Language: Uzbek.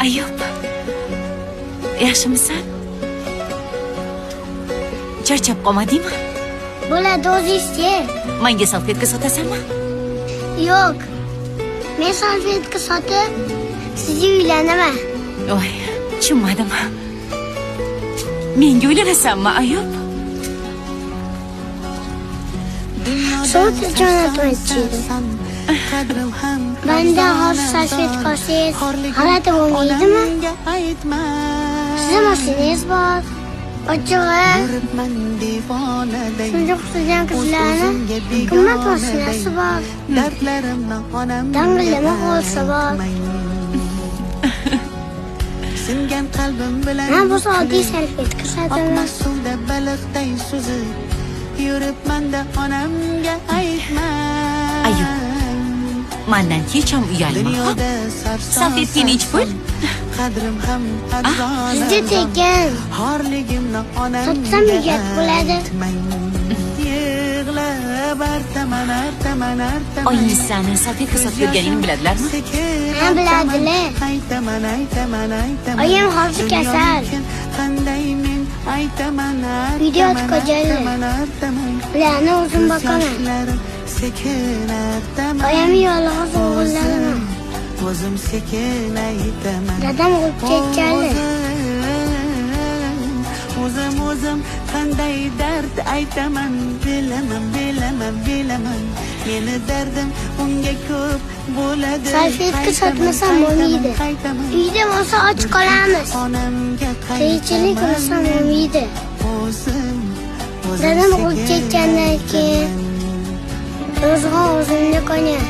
Ayub, yaxshimisan? Charchab qolmadingmi? Bo'ladi, o'zingiz-chi? Menga salfetka sotasanmi? Yo'q. Men salfetka sotib, sizga uylanaman. Voy, tushunmadim. Menga uylanasanmi, Ayub? So'z jo'natmoqchi edim. Banda hozir salfetka olsangiz, g'alati bo'lmaydimi? Sizning mashinangiz bor. Ochig'i, shunday xususiyan qizlarni qimmat mashinasi bor. Dang'illama qolsa bor. Men bu oddiy salfetka sotaman. Ayub, mendan hech ham uyalma. Salfetkani ich pul. Bizda tekin. Sotsam uyat bo'ladi. Oyingiz sani salfetka sotib yurganingni biladilarmi? Ha, biladilar. Oyim hozir kasal. Uyda yotib qolganlar. Ularni o'zim boqaman. Oyim yolg'iz o'g'illarim. Dadam o'lib ketganlar. O'zim qanday dard aytaman, bilaman. Meni dardim unga ko'p bo'ladi. Salfetka sotmasam bo'lmaydi. Uyda bo'lsa och qolamiz. Qiyinchilik qilsam bo'lmaydi. Dadam o'lib ketgandan keyin o'zimga qo'ygan.